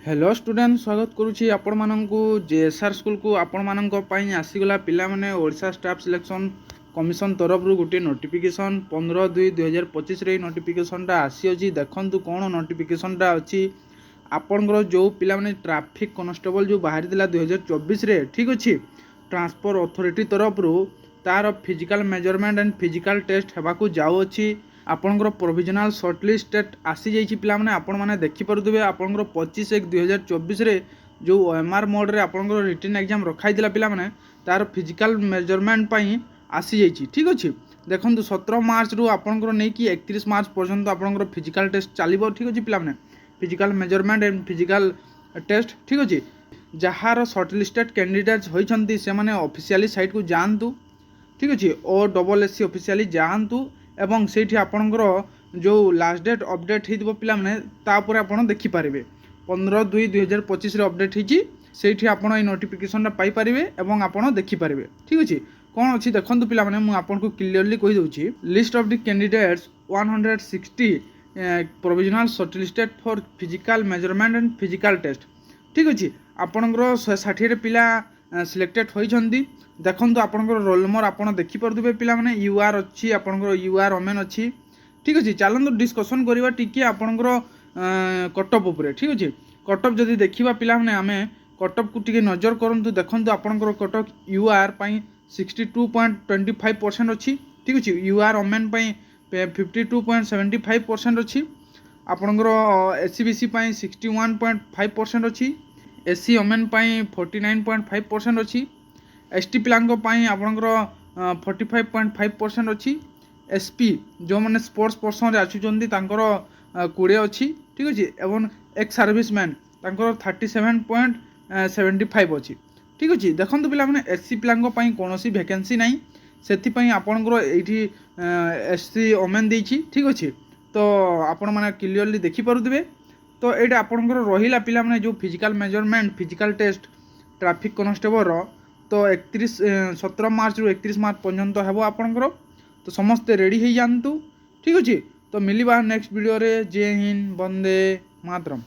Hello student स्वागत करुच्ची आपण माननकु JSR school को आपण माननक पई आसीगला पिला माने ओडिशा स्टाफ सिलेक्शन कमिशन तरफ रु गोटे नोटिफिकेशन 15/2/2025 रे नोटिफिकेशन टा आसी अछि। देखंतु कोन नोटिफिकेशन टा अछि आपनकर जो पिला माने ट्रैफिक कांस्टेबल जो बाहरी दिला 2024 रे ठीक अछि ट्रांसपोर्ट अथॉरिटी तरफ रु तार physical measurement and physical test हेबा को जाउ अछि। आपनकर प्रोविजनल शॉर्टलिस्ट डेट आसी जाइछि पिला माने आपण माने देखि परदुबे आपनकर 25/1/2024 रे जो ओएमआर मोड रे आपनकर रिटन एग्जाम रखाई दिला पिला माने तार फिजिकल मेजरमेंट पई आसी जाइछि ठीक अछि। देखंतु 17 मार्च रु आपनकर नै कि 31 मार्च पर्यंत आपनकर फिजिकल टेस्ट चलिबो ठीक अछि पिला माने physical measurement and physical test ठीक अछि। जहार शॉर्टलिस्टेड कैंडिडेट्स होइछंती से माने ऑफिशियली साइट को जानतु ठीक अछि OSSC ऑफिशियली जानतु एवं सेठी आपनकर जो लास्ट डेट अपडेट हेदिबो पिला माने तापर आपण देखि पारिबे 15/2/2025 रे अपडेट हिची सेठी आपण ए नोटिफिकेशन रा पाई पारिबे एवं आपण देखि पारिबे ठीक अछि। कोन अछि देखंतु पिला माने मु आपण को क्लियरली कहि दोछि list of the candidates 160 provisional shortlisted for physical measurement and physical test ठीक अछि। आपनकर 160 रे पिला सिलेक्टेड होइछंती देखंतु आपनकर रोल नंबर आपण देखि परदुबे पिला माने यूआर अछि आपनकर यूआर ओमेन अछि ठीक अछि। चलंतु डिस्कशन करिवा टिके आपनकर कटअप ऊपर ठीक अछि। कटअप जदि देखिबा पिला माने आमे कटअप को टिके नजर करंतु देखंतु आपनकर कटअप यूआर पई 62.25% अछि ठीक अछि। यूआर ओमेन पई 52.75% अछि आपनकर एससीबीसी पई 61.5% अछि एससी ओमेन पई 49.5% अछि एसटी पिलांको पई आपनकर 45.5% अछि एसपी जो माने स्पोर्ट्स पर्सन रे आछुचंदी तांकर 20 अछि ठीक अछि एवं एक्स सर्विसमैन तांकर 37.75 अछि ठीक अछि। देखंतु पिला माने एससी पिलांको पई कोनोसी वैकेंसी नाही सेति पई आपनकर एठी एससी ओमेन देछि ठीक अछि। तो आपण माने क्लियरली देखि परदुबे तो एटा आपनकर रहिला पिला माने जो physical measurement physical test traffic constable रो तो 17 मार्च रु 31 मार्च पर्यंत हेबो आपनकर तो समस्ते रेडी हो जानतु ठीक अछि। तो मिलिबा नेक्स्ट वीडियो रे। जय हिंद, वंदे मातरम।